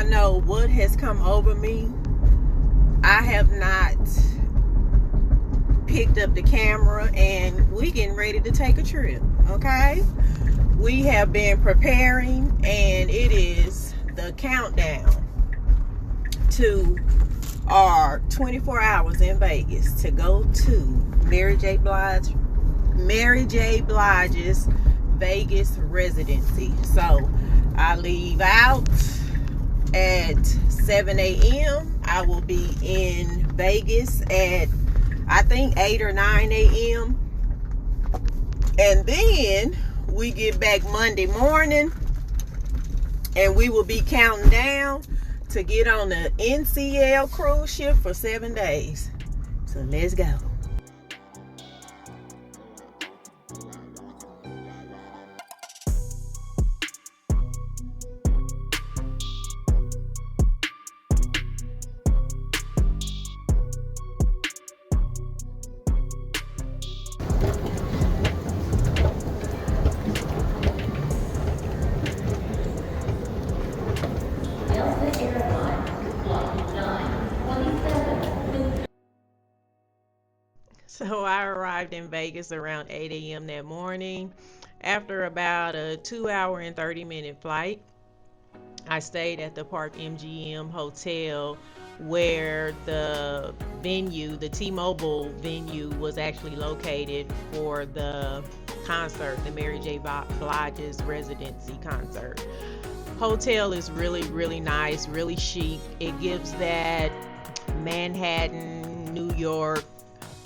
not know what has come over me. I have not picked up the camera, and we getting ready to take a trip. Okay, we have been preparing, and it is the countdown to our 24 hours in Vegas to go to Mary J. Blige's Vegas Residency. So I leave out at 7 a.m. I will be in Vegas at, I think, 8 or 9 a.m. And then we get back Monday morning, and we will be counting down to get on the NCL cruise ship for 7 days. So let's go. So I arrived in Vegas around 8 a.m. that morning. After about a 2-hour and 30-minute flight, I stayed at the Park MGM Hotel, where the venue, the T-Mobile venue, was actually located for the concert, the Mary J. Blige's Residency concert. Hotel is really, really nice, really chic. It gives that Manhattan, New York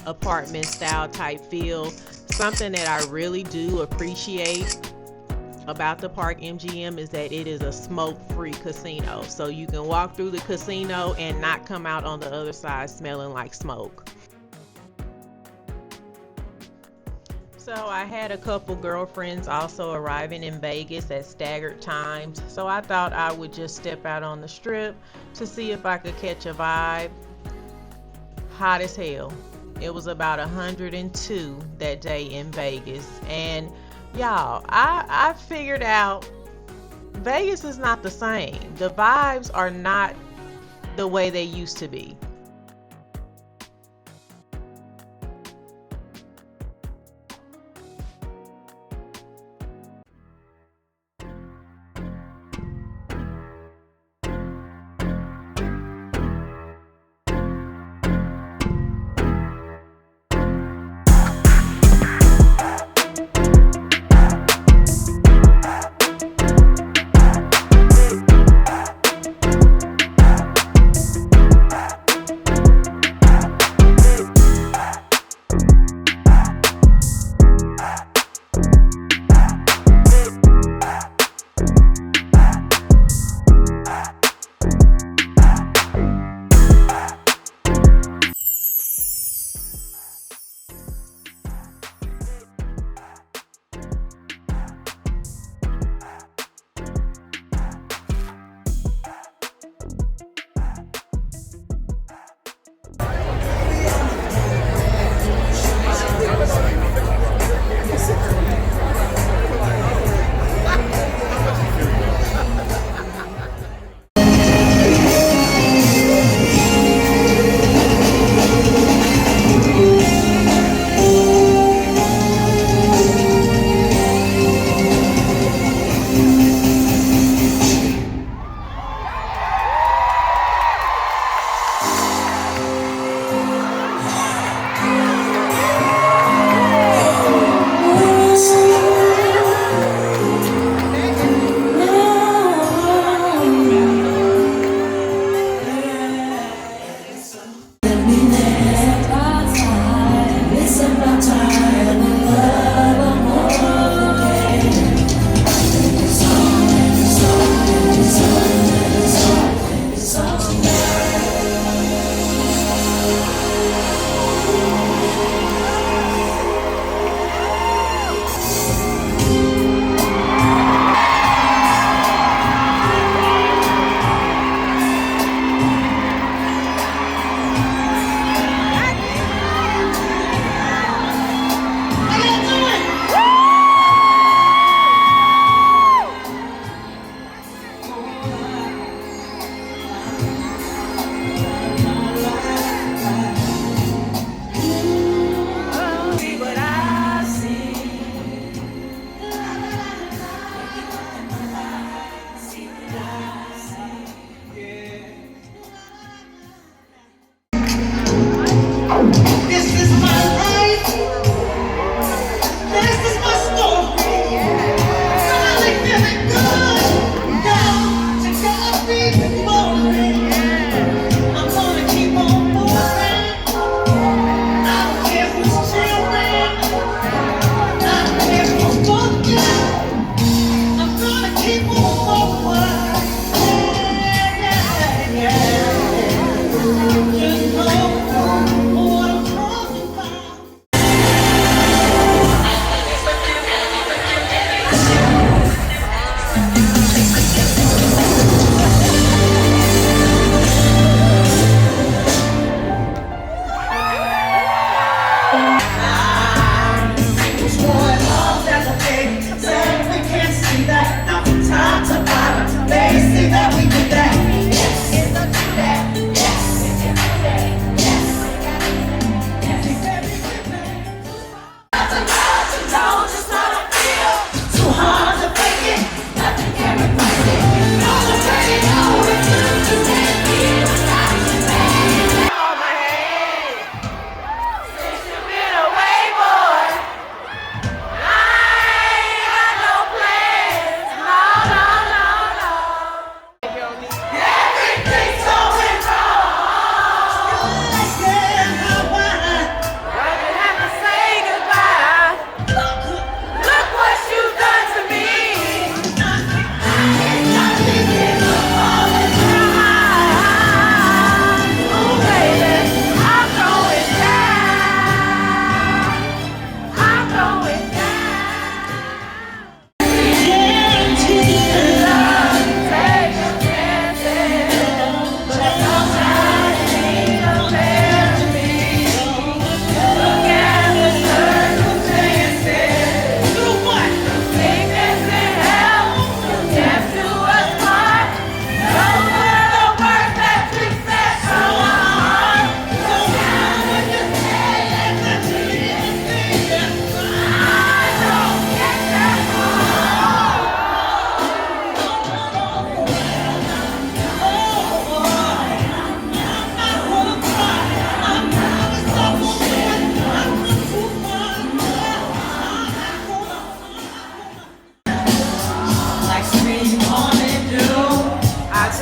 apartment style type feel. Something that I really do appreciate about the Park MGM is that it is a smoke-free casino. So you can walk through the casino and not come out on the other side smelling like smoke. So I had a couple girlfriends also arriving in Vegas at staggered times. So I thought I would just step out on the strip to see if I could catch a vibe. Hot as hell. It was about 102 that day in Vegas. And y'all, I figured out Vegas is not the same. The vibes are not the way they used to be.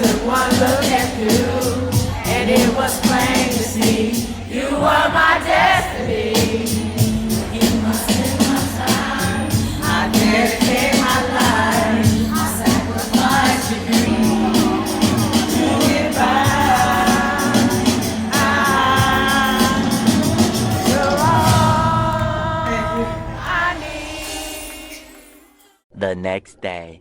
took one look at you, and it was plain to see you were my destiny. You must take my time. I dedicate my life. I sacrifice your dreams to get by. You're all I need. The next day.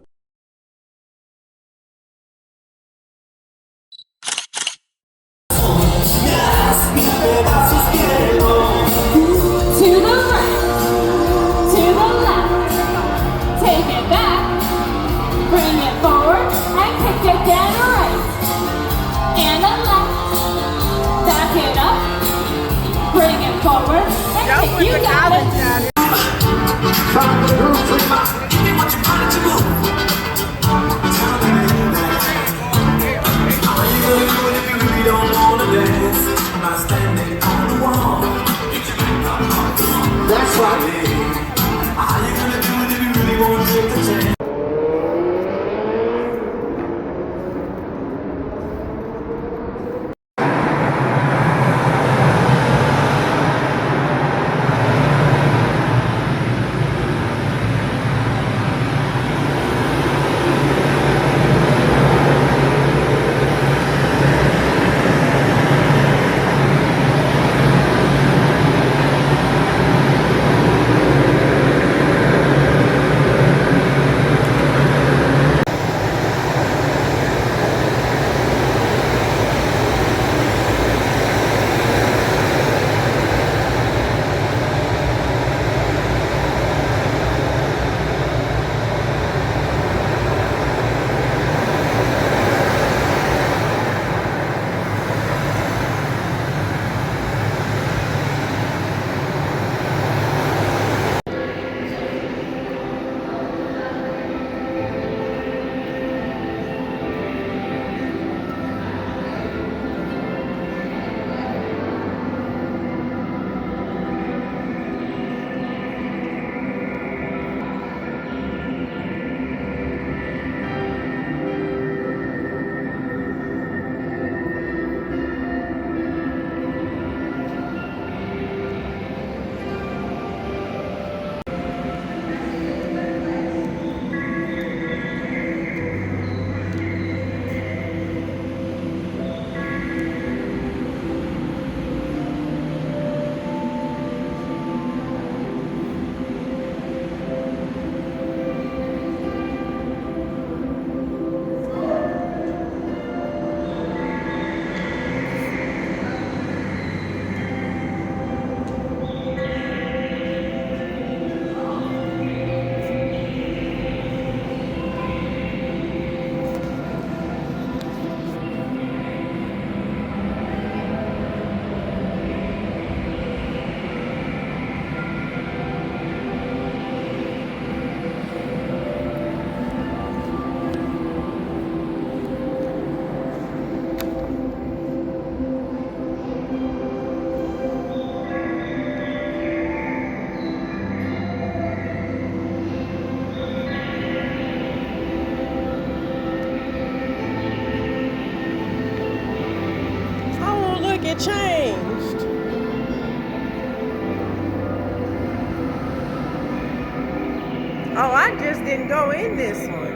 Forward and you got it. Trying to groove to my, give me what you wanted to move. Are you gonna do it if you really don't wanna dance? I'm not standing on the wall. That's right. Are you gonna do it if you really wanna take the chance? get changed. Oh, I just didn't go in this one.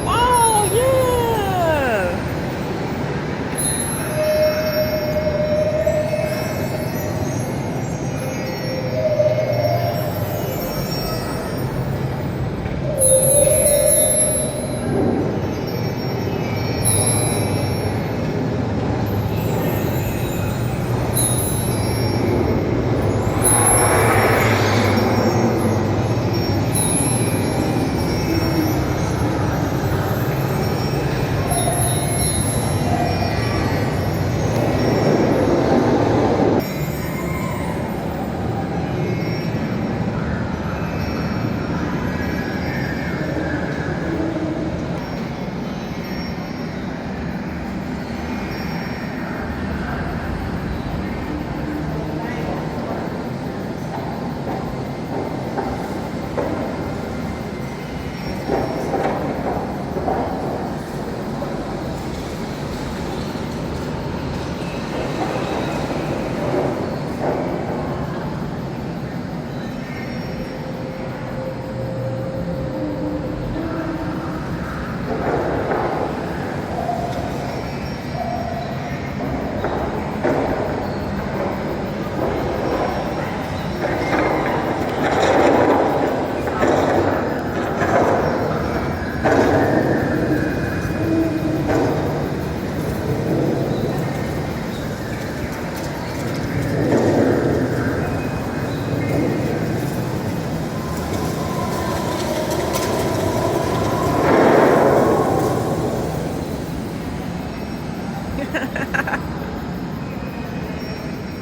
Oh, yeah.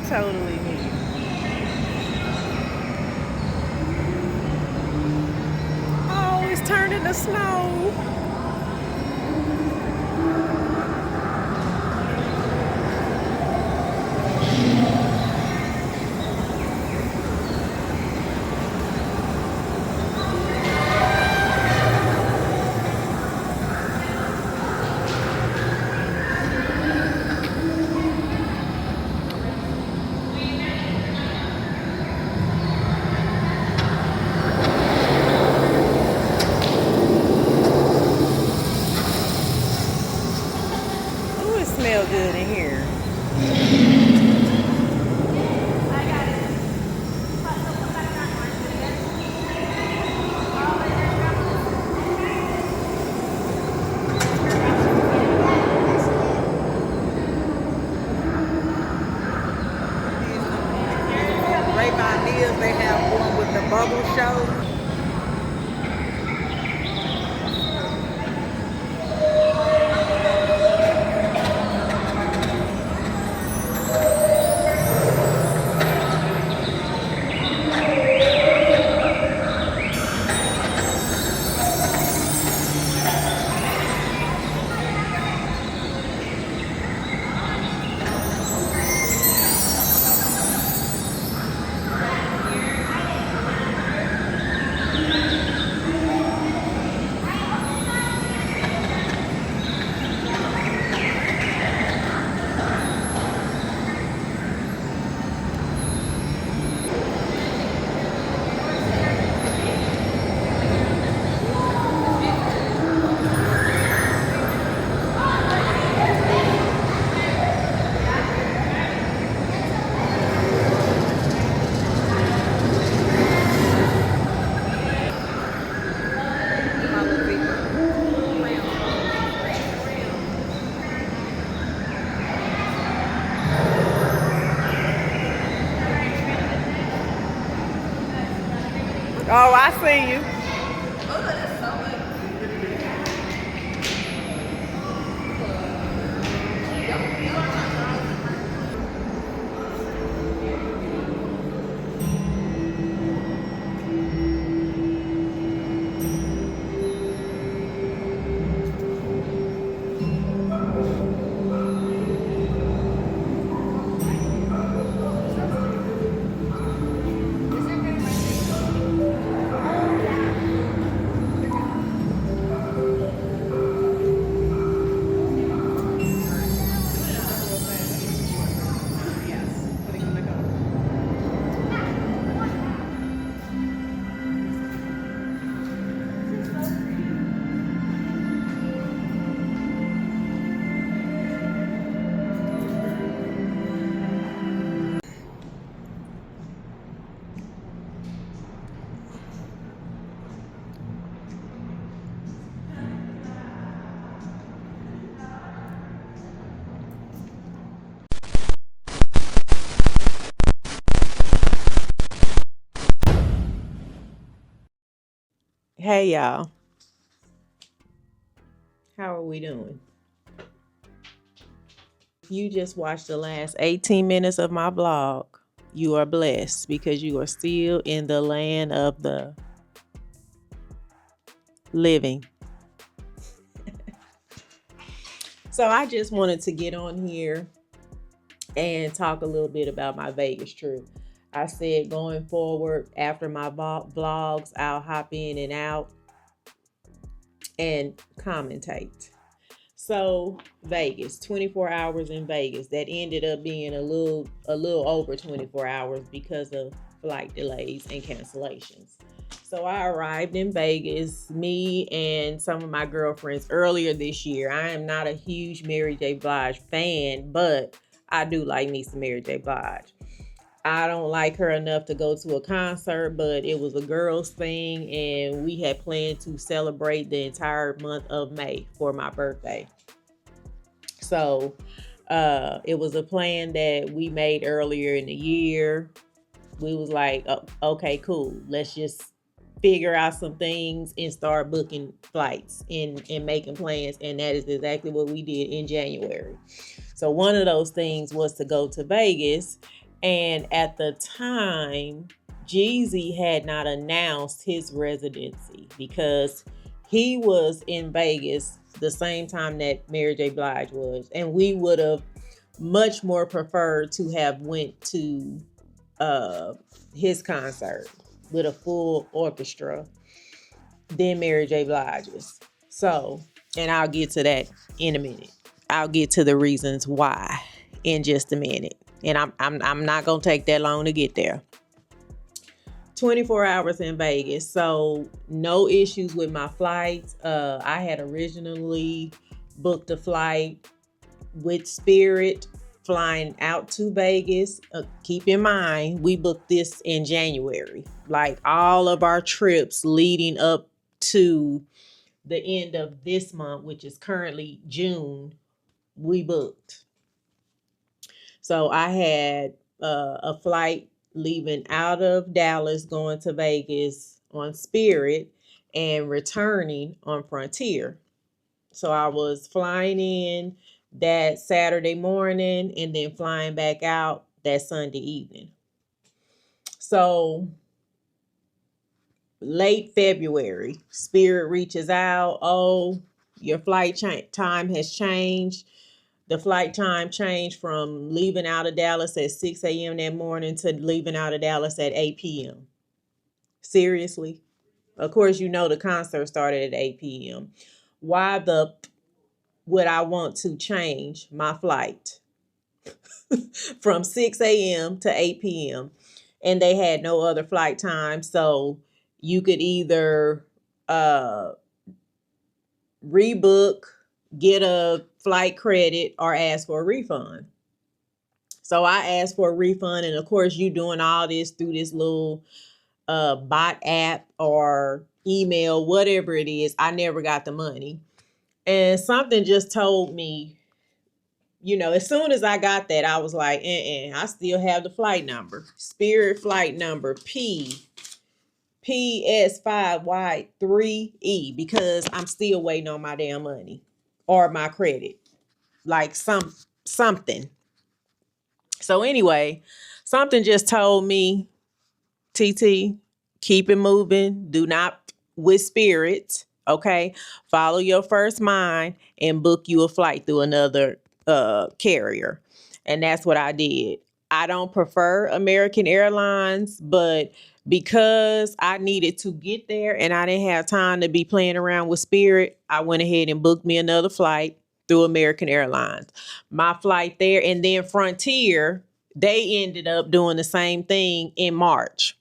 Totally neat. Oh, it's turning to snow. Ooh, it smells good in here. They have one with the bubble show. I see you. Hey y'all, how are we doing? You just watched the last 18 minutes of my vlog. You are blessed because you are still in the land of the living. So I just wanted to get on here and talk a little bit about my Vegas trip. I said going forward after my vlogs, I'll hop in and out and commentate. So Vegas, 24 hours in Vegas. That ended up being a little over 24 hours because of flight delays and cancellations. So I arrived in Vegas, me and some of my girlfriends earlier this year. I am not a huge Mary J. Blige fan, but I do like me some Mary J. Blige. I don't like her enough to go to a concert, but it was a girls thing and we had planned to celebrate the entire month of May for my birthday. So it was a plan that we made earlier in the year. We was like, oh, okay, cool. Let's just figure out some things and start booking flights and making plans. And that is exactly what we did in January. So one of those things was to go to Vegas. And at the time, Jeezy had not announced his residency because he was in Vegas the same time that Mary J. Blige was. And we would have much more preferred to have went to his concert with a full orchestra than Mary J. Blige's. So, and I'll get to that in a minute. I'll get to the reasons why in just a minute. And I'm not gonna take that long to get there. 24 hours in Vegas, so no issues with my flights. I had originally booked a flight with Spirit flying out to Vegas. Keep in mind, we booked this in January. Like all of our trips leading up to the end of this month, which is currently June, we booked. So I had a flight leaving out of Dallas going to Vegas on Spirit and returning on Frontier. So I was flying in that Saturday morning and then flying back out that Sunday evening. So late February, Spirit reaches out. Oh, your flight time has changed. The flight time changed from leaving out of Dallas at 6 a.m. that morning to leaving out of Dallas at 8 p.m. Seriously? Of course, you know the concert started at 8 p.m. Why would I want to change my flight from 6 a.m. to 8 p.m.? And they had no other flight time. So you could either rebook, get a flight credit, or ask for a refund. So I asked for a refund. And of course, you doing all this through this little bot app or email, whatever it is. I never got the money. And something just told me, you know, as soon as I got that, I was like, I still have the flight number. Spirit flight number P PS5Y3E because I'm still waiting on my damn money or my credit. Like something. So anyway, something just told me, TT, keep it moving. Do not with spirit. Okay. Follow your first mind and book you a flight through another carrier. And that's what I did. I don't prefer American Airlines, but because I needed to get there and I didn't have time to be playing around with Spirit, I went ahead and booked me another flight through American Airlines. My flight there, and then Frontier, they ended up doing the same thing in March.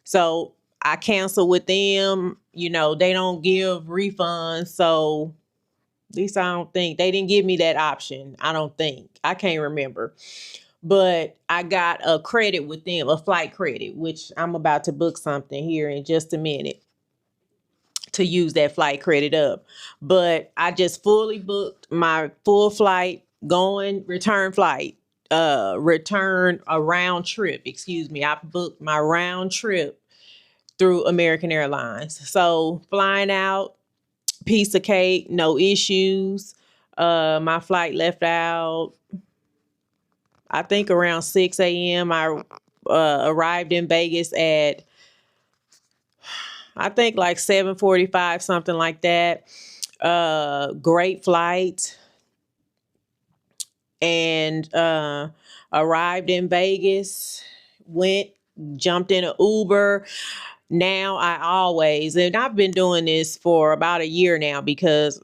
So I canceled with them. You know, they don't give refunds. So at least I don't think they didn't give me that option. I don't think. I can't remember. But I got a credit with them, a flight credit, which I'm about to book something here in just a minute to use that flight credit up. But I just fully booked my full flight going, return flight, return a round trip. Excuse me. I booked my round trip through American Airlines. So flying out, piece of cake, no issues. My flight left out, I think around 6 a.m. I arrived in Vegas at, I think like 7:45, something like that. Great flight. And arrived in Vegas, jumped in an Uber. Now and I've been doing this for about a year now because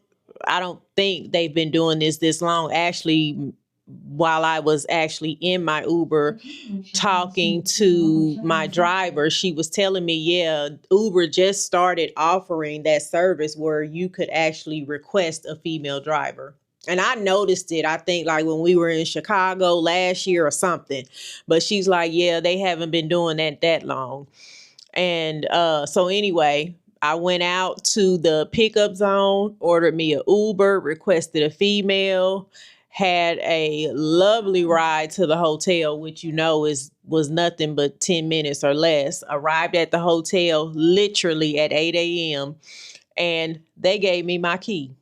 I don't think they've been doing this long. Actually, while I was actually in my Uber talking to my driver, she was telling me, yeah, Uber just started offering that service where you could actually request a female driver. And I noticed it, I think, like when we were in Chicago last year or something. But she's like, yeah, they haven't been doing that long. And so anyway, I went out to the pickup zone, ordered me an Uber, requested a female, had a lovely ride to the hotel, which was nothing but 10 minutes or less. Arrived at the hotel literally at 8 a.m. and they gave me my key.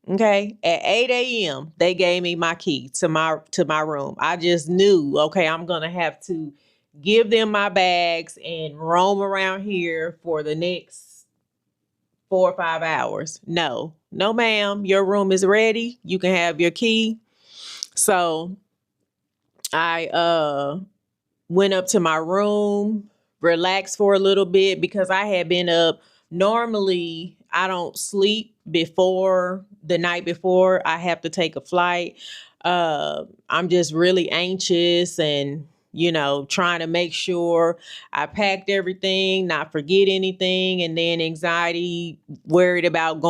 Okay. At 8 a.m. they gave me my key to my room. I just knew, okay, I'm gonna have to give them my bags and roam around here for the next 4 or 5 hours. No, ma'am, your room is ready. You can have your key. So I went up to my room, relaxed for a little bit because I had been up. Normally, I don't sleep before the night before I have to take a flight. I'm just really anxious and, trying to make sure I packed everything, not forget anything, and then anxiety, worried about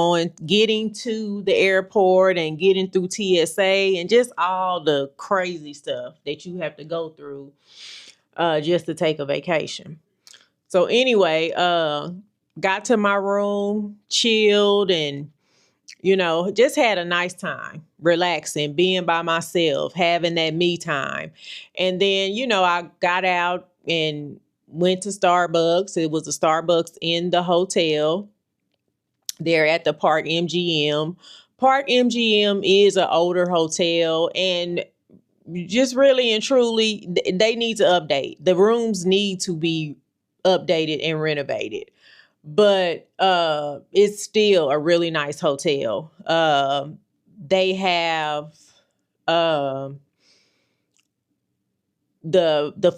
getting to the airport and getting through TSA and just all the crazy stuff that you have to go through just to take a vacation. So anyway, got to my room, chilled, and just had a nice time, relaxing, being by myself, having that me time. And then, I got out and went to Starbucks. It was a Starbucks in the hotel there at the Park MGM. Park MGM is an older hotel, and just really and truly, they need to update. The rooms need to be updated and renovated. But it's still a really nice hotel. They have the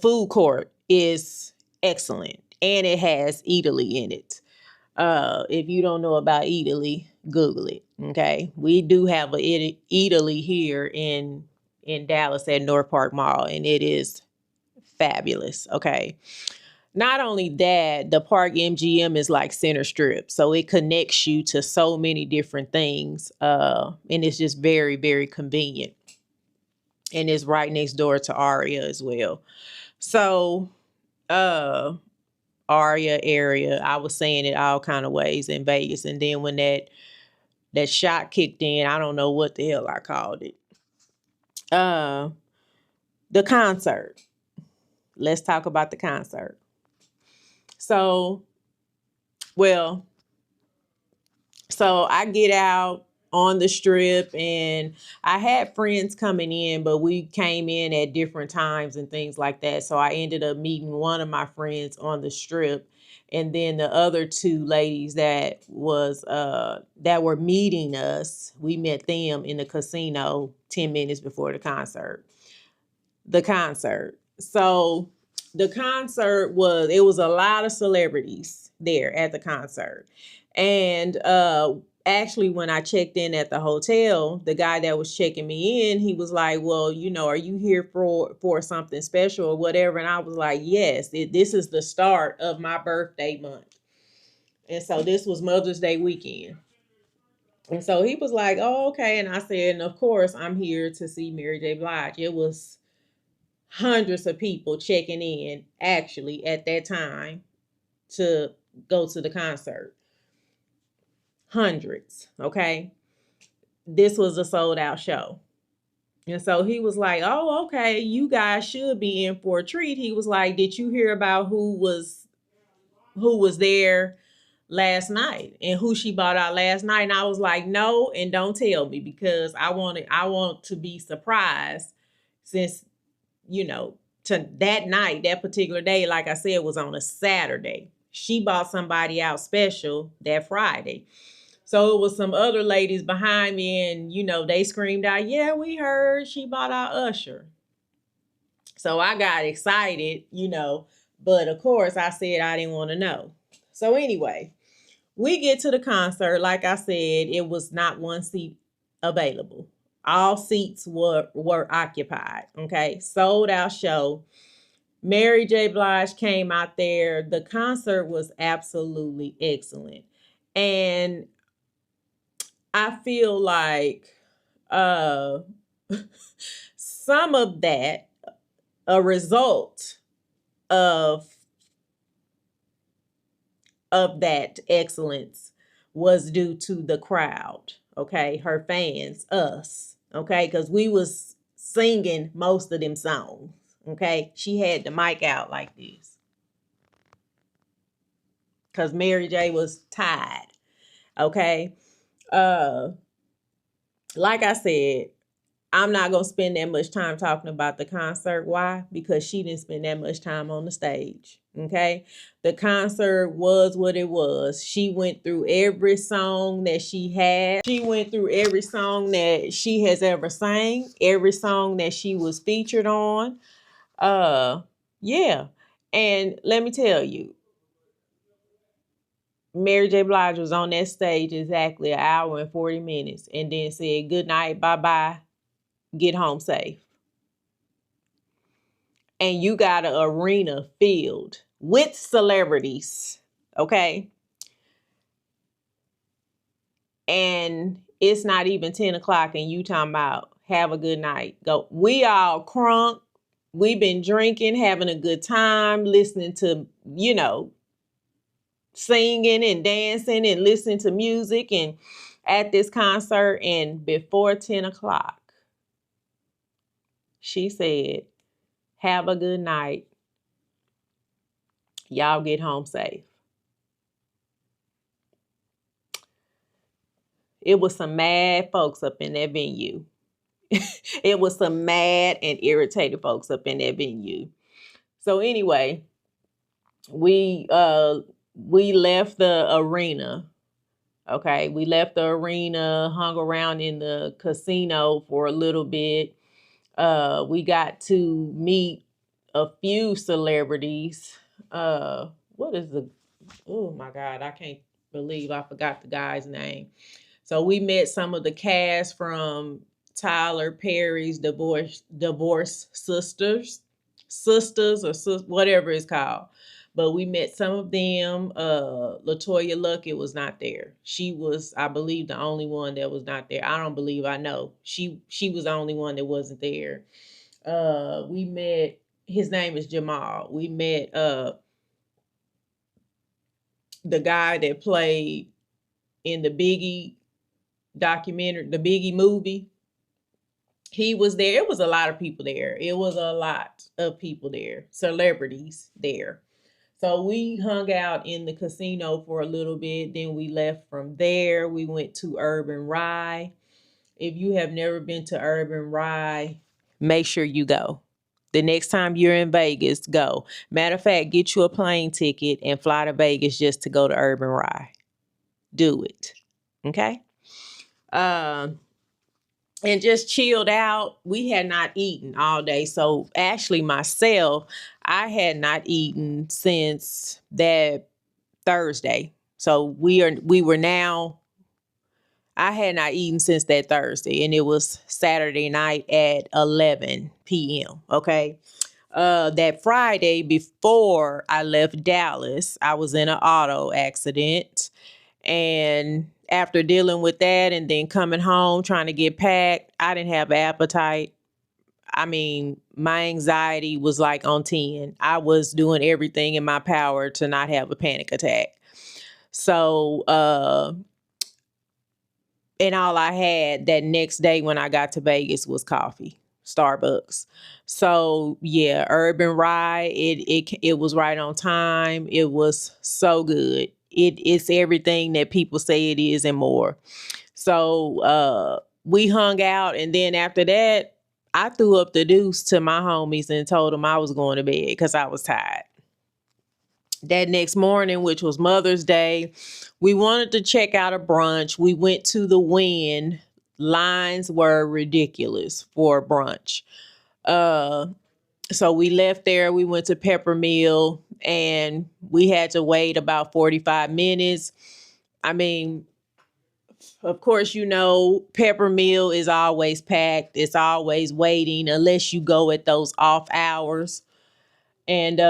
food court is excellent, and it has Italy in it. If you don't know about Italy, Google it. Okay, we do have a Italy here in Dallas at North Park Mall, and it is fabulous. Okay. Not only that, the Park MGM is like Center Strip, so it connects you to so many different things, and it's just very, very convenient. And it's right next door to Aria as well. So, Aria area, I was saying it all kind of ways in Vegas, and then when that shot kicked in, I don't know what the hell I called it. Uh, the concert. Let's talk about the concert. So Well, so I get out on the strip, and I had friends coming in, but we came in at different times and things like that. So I ended up meeting one of my friends on the strip, and then the other two ladies that were meeting us, we met them in the casino 10 minutes before the concert. So the concert was a lot of celebrities there at the concert. And actually, when I checked in at the hotel, the guy that was checking me in, he was like, well, are you here for something special or whatever? And I was like, yes, this is the start of my birthday month. And so this was Mother's Day weekend. And so he was like, oh, okay. And I said, and of course, I'm here to see Mary J. Blige. It was hundreds of people checking in actually at that time to go to the concert. Hundreds, okay? This was a sold out show. And so he was like, oh, okay, you guys should be in for a treat. He was like, did you hear about who was there last night and who she bought out last night? And I was like, no, and don't tell me, because I want to be surprised, since to that night, that particular day, like I said, was on a Saturday. She bought somebody out special that Friday. So it was some other ladies behind me, and they screamed out, yeah, we heard she bought out Usher. So I got excited, but of course I said I didn't want to know. So anyway, we get to the concert. Like I said, it was not one seat available. All seats were occupied. Okay, sold out show. Mary J. Blige came out there. The concert was absolutely excellent. And I feel like uh, some of that, a result of that excellence, was due to the crowd, okay? Her fans, us, okay? Because we was singing most of them songs, okay? She had the mic out like this because Mary J was tied, okay? Like I said, I'm not going to spend that much time talking about the concert. Why? Because she didn't spend that much time on the stage. Okay. The concert was what it was. She went through every song that she had. She went through every song that she has ever sang, every song that she was featured on. Yeah. And let me tell you, Mary J. Blige was on that stage exactly an hour and 40 minutes and then said, good night, bye-bye, get home safe. And you got an arena filled with celebrities, okay? And it's not even 10 o'clock and you talking about have a good night. Go. We all crunk. We've been drinking, having a good time, listening to, singing and dancing and listening to music and at this concert. And before 10 o'clock, she said, have a good night. Y'all get home safe. It was some mad folks up in that venue. It was some mad and irritated folks up in that venue. So anyway, we left the arena. Okay, we left the arena, hung around in the casino for a little bit. We got to meet a few celebrities. What is the? Oh my God, I can't believe I forgot the guy's name. So we met some of the cast from Tyler Perry's Divorce Sisters or whatever it's called. But we met some of them. LaToya Luckett was not there. She was, I believe, the only one that was not there. I don't believe, I know. She was the only one that wasn't there. We met, his name is Jamal. We met the guy that played in the Biggie documentary, the Biggie movie. He was there. It was a lot of people there. It was a lot of people there, celebrities there. So we hung out in the casino for a little bit. Then we left from there. We went to Urban Rye. If you have never been to Urban Rye, make sure you go. The next time you're in Vegas, go. Matter of fact, get you a plane ticket and fly to Vegas just to go to Urban Rye. Do it. Okay? Um, and just chilled out. We had not eaten all day. So actually myself, I had not eaten since that Thursday. So we were now I had not eaten since that Thursday, and it was Saturday night at 11 p.m. Okay. That Friday before I left Dallas, I was in an auto accident. And after dealing with that and then coming home trying to get packed, I didn't have appetite. I mean, my anxiety was like on 10. I was doing everything in my power to not have a panic attack. So, and all I had that next day when I got to Vegas was coffee, Starbucks. So yeah, Urban Rye, it was right on time. It was so good. It's everything that people say it is and more. So we hung out, and then after that, I threw up the deuce to my homies and told them I was going to bed because I was tired. That next morning, which was Mother's Day, we wanted to check out a brunch. We went to the Wynn. Lines were ridiculous for brunch. Uh, so we left there. We went to Peppermill, and we had to wait about 45 minutes. I mean, of course, Peppermill is always packed. It's always waiting unless you go at those off hours. And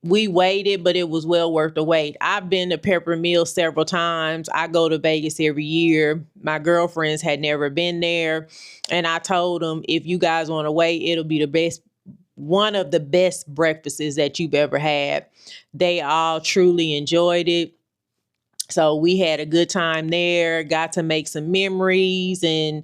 we waited, but it was well worth the wait. I've been to Peppermill several times. I go to Vegas every year. My girlfriends had never been there, and I told them, if you guys want to wait, it'll be the best, one of the best breakfasts that you've ever had. They all truly enjoyed it. So we had a good time there, got to make some memories, and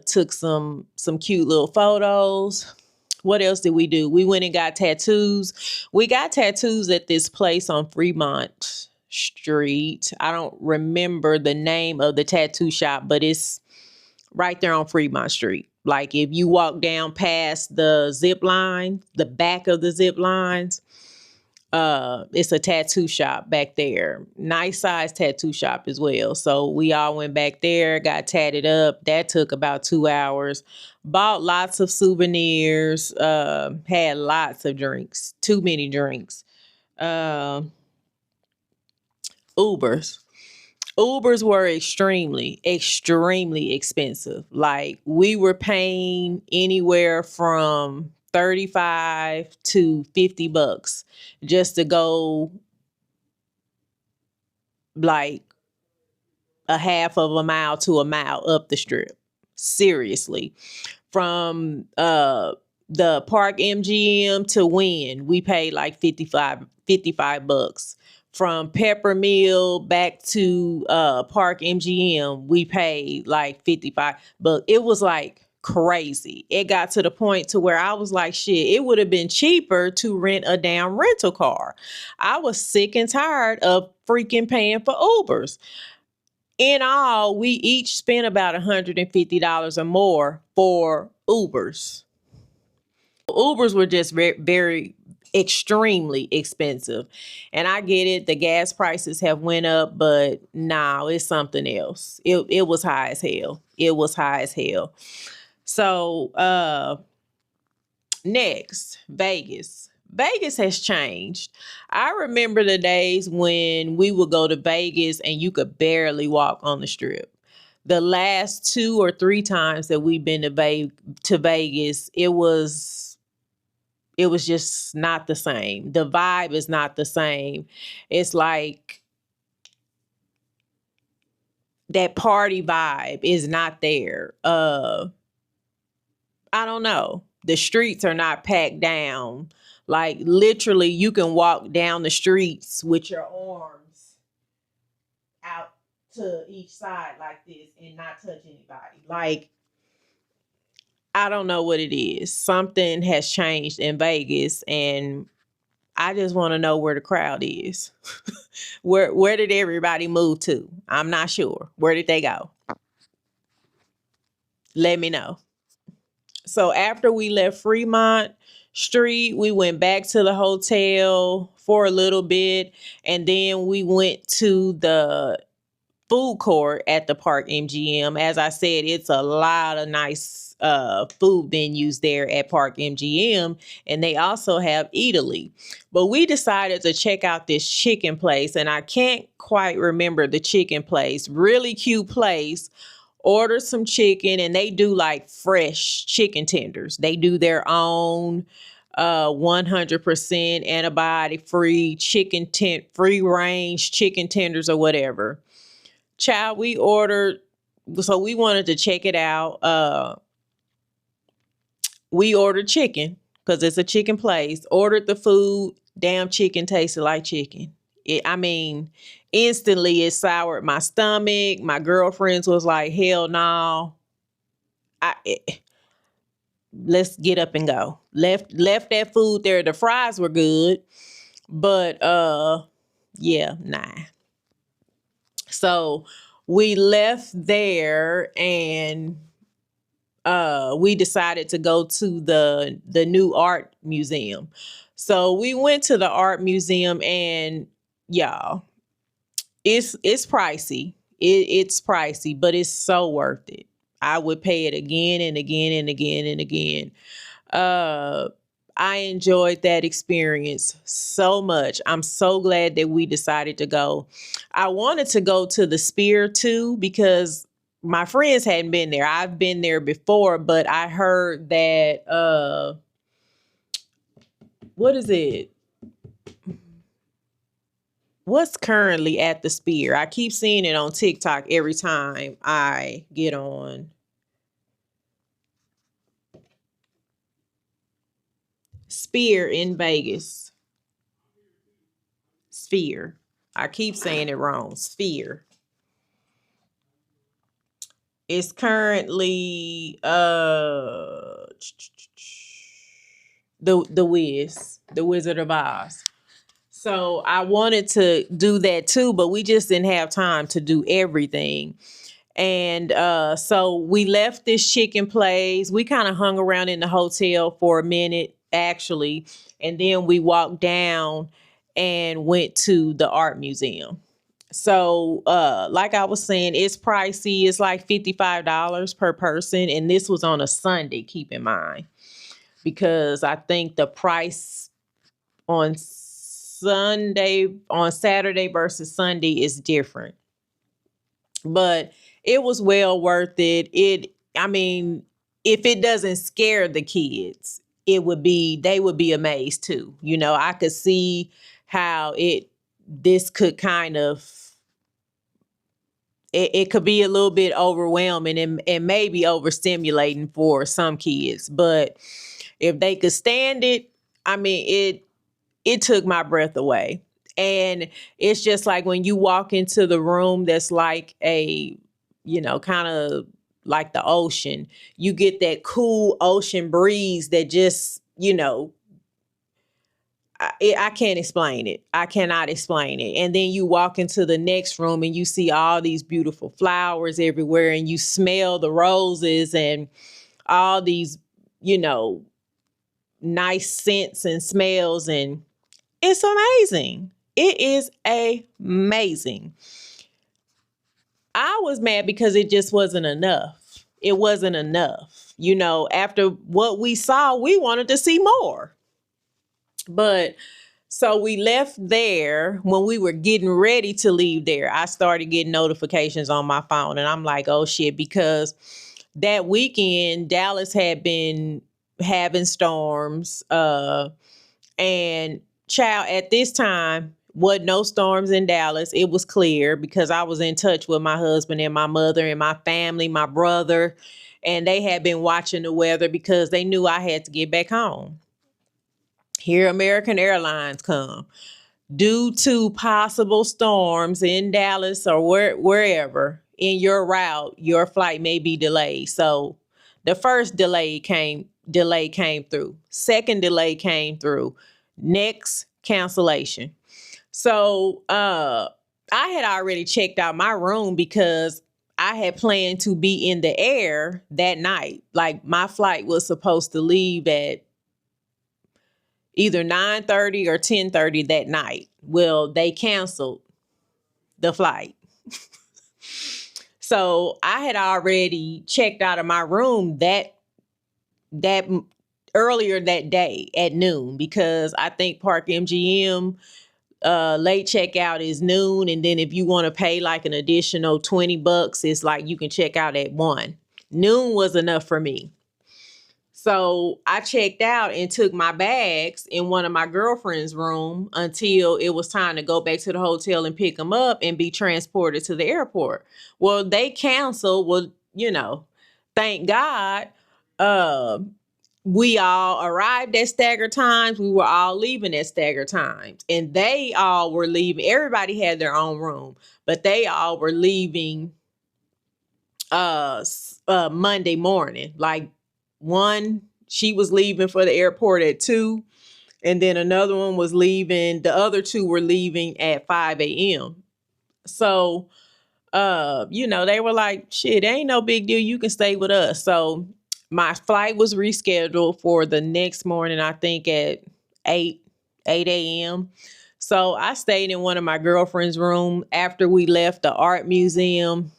took some cute little photos. What else did we do? We went and got tattoos. We got tattoos at this place on Fremont Street. I don't remember the name of the tattoo shop, but it's right there on Fremont Street. Like if you walk down past the zip line, the back of the zip lines, it's a tattoo shop back there. Nice size tattoo shop as well. So we all went back there, got tatted up. That took about 2 hours. Bought lots of souvenirs, had lots of drinks, too many drinks. Uh, Ubers. Ubers were extremely, extremely expensive. Like we were paying anywhere from 35 to $50 just to go like a half of a mile to a mile up the strip. Seriously. From the Park MGM to Wynn, we paid like $55. From Peppermill back to Park MGM, we paid like $55. It was like crazy. It got to the point to where I was like, shit, it would have been cheaper to rent a damn rental car. I was sick and tired of freaking paying for Ubers. In all, we each spent about $150 or more for Ubers. Ubers were just very, very extremely expensive. And I get it, the gas prices have went up, but no, it's something else. It was high as hell. It was high as hell. So next, Vegas. Vegas has changed. I remember the days when we would go to Vegas and you could barely walk on the strip. The last 2 or 3 times that we've been to Vegas, it was just not the same. The vibe is not the same. It's like that party vibe is not there. I don't know. The streets are not packed down. Like literally you can walk down the streets with your arms out to each side like this and not touch anybody. Like I don't know what it is. Something has changed in Vegas, and I just want to know where the crowd is. Where did everybody move to? I'm not sure. Where did they go? Let me know. So after we left Fremont Street, we went back to the hotel for a little bit, and then we went to the food court at the Park MGM. As I said, it's a lot of nice food venues there at Park MGM, and they also have Eataly. But we decided to check out this chicken place, and I can't quite remember the chicken place. Really cute place. Order some chicken, and they do like fresh chicken tenders. They do their own 100% antibiotic free free range chicken tenders or whatever. Child, we ordered, so we wanted to check it out. We ordered chicken because it's a chicken place. Ordered the food. Damn, chicken tasted like chicken. Instantly it soured my stomach. My girlfriends was like, hell no. Let's get up and go. Left that food there. The fries were good, but yeah, nah. So we left there, and we decided to go to the new art museum. So we went to the art museum, and y'all, it's pricey. It's pricey, but it's so worth it. I would pay it again and again and again and again. I enjoyed that experience so much. I'm so glad that we decided to go. I wanted to go to the Sphere too because my friends hadn't been there. I've been there before, but I heard that what is it? What's currently at the Sphere? I keep seeing it on TikTok every time I get on. Sphere in Vegas. Sphere. I keep saying it wrong. Sphere. It's currently the Wiz, the Wizard of Oz. So I wanted to do that too, but we just didn't have time to do everything. And so we left this chicken place. We kind of hung around in the hotel for a minute, actually. And then we walked down and went to the art museum. So like I was saying, it's pricey. It's like $55 per person. And this was on a Sunday, keep in mind. Because I think the price on Saturday versus Sunday is different. But it was well worth it. If it doesn't scare the kids, they would be amazed too. You know, I could see how this could kind of, it could be a little bit overwhelming and maybe overstimulating for some kids. But if they could stand it, it took my breath away. And it's just like when you walk into the room that's like kind of like the ocean, you get that cool ocean breeze that just, I can't explain it. I cannot explain it. And then you walk into the next room and you see all these beautiful flowers everywhere, and you smell the roses and all these, nice scents and smells, and it's amazing. It is amazing. I was mad because it just wasn't enough. It wasn't enough. After what we saw, we wanted to see more. But so we left there. When we were getting ready to leave there, I started getting notifications on my phone, and I'm like, oh shit, because that weekend Dallas had been having storms, and child, at this time, wasn't no storms in Dallas. It was clear because I was in touch with my husband and my mother and my family, my brother, and they had been watching the weather because they knew I had to get back home. Here American Airlines come. Due to possible storms in Dallas or wherever in your route, your flight may be delayed. So the first delay came through. Second delay came through. Next cancellation. So I had already checked out my room because I had planned to be in the air that night. Like my flight was supposed to leave at either 9:30 or 10:30 that night. Well, they canceled the flight. So I had already checked out of my room that earlier that day at noon, because I think Park MGM late checkout is noon, and then if you want to pay like an additional $20, it's like you can check out at 1. Noon was enough for me. So I checked out and took my bags in one of my girlfriend's room until it was time to go back to the hotel and pick them up and be transported to the airport. Well, they canceled. Well, thank God. We all arrived at staggered times. We were all leaving at staggered times, and they all were leaving. Everybody had their own room, but they all were leaving Monday morning. Like she was leaving for the airport at 2, and then another one was leaving. The other two were leaving at 5 a.m. So, they were like, shit, ain't no big deal. You can stay with us. So my flight was rescheduled for the next morning, I think at 8 a.m. So I stayed in one of my girlfriend's room after we left the art museum.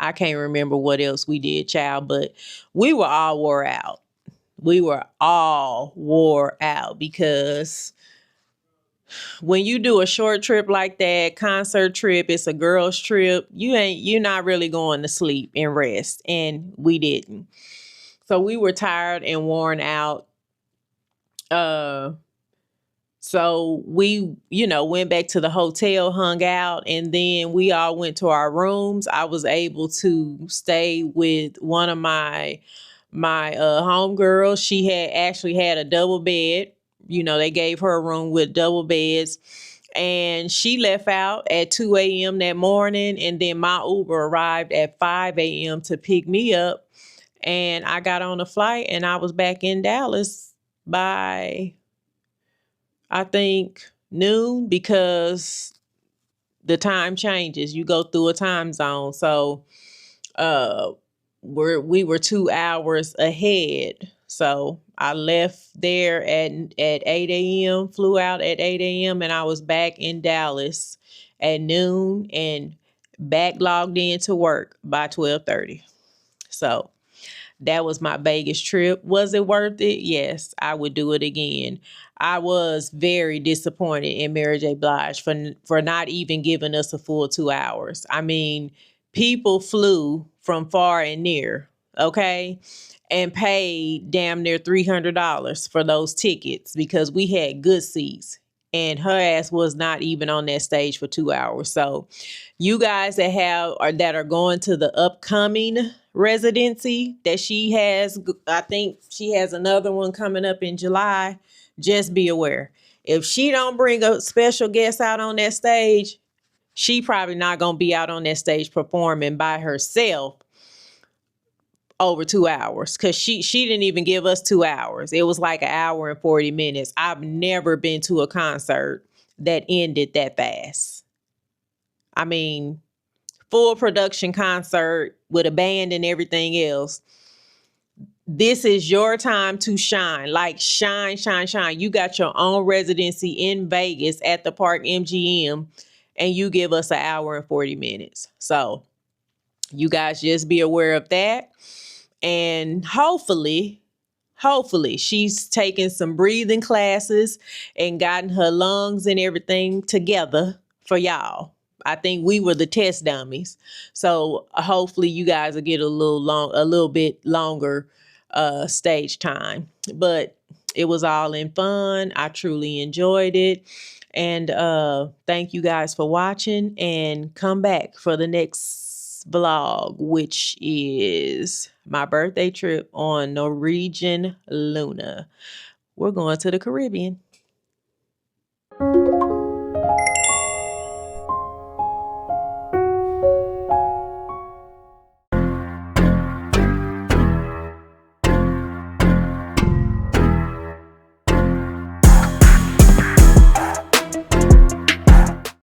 I can't remember what else we did, child, but we were all wore out. We were all wore out because when you do a short trip like that, concert trip, it's a girl's trip, you're not really going to sleep and rest. And we didn't. So we were tired and worn out. So we, went back to the hotel, hung out, and then we all went to our rooms. I was able to stay with one of my homegirls. She had actually had a double bed. They gave her a room with double beds. And she left out at 2 a.m. that morning. And then my Uber arrived at 5 a.m. to pick me up. And I got on a flight and I was back in Dallas by, I think, noon, because the time changes. You go through a time zone. So we were 2 hours ahead. So I left there at 8 a.m., flew out at 8 a.m., and I was back in Dallas at noon and back logged into work by 12:30. So that was my Vegas trip. Was it worth it? Yes, I would do it again. I was very disappointed in Mary J. Blige for not even giving us a full 2 hours. I mean, people flew from far and near, okay, and paid damn near $300 for those tickets because we had good seats. And her ass was not even on that stage for 2 hours. So you guys that are going to the upcoming residency that she has, I think she has another one coming up in July, just be aware. If she don't bring a special guest out on that stage, she probably not going to be out on that stage performing by herself over 2 hours, because she didn't even give us 2 hours. It was like 1 hour and 40 minutes. I've never been to a concert that ended that fast. I mean, full production concert with a band and everything else. This is your time to shine. Like shine, shine, shine. You got your own residency in Vegas at the Park MGM, and you give us 1 hour and 40 minutes. So you guys just be aware of that. And hopefully she's taken some breathing classes and gotten her lungs and everything together for y'all. I think we were the test dummies. So hopefully you guys will get a little bit longer stage time. But it was all in fun. I truly enjoyed it. And thank you guys for watching, and come back for the next vlog, which is my birthday trip on Norwegian Luna. We're going to the Caribbean.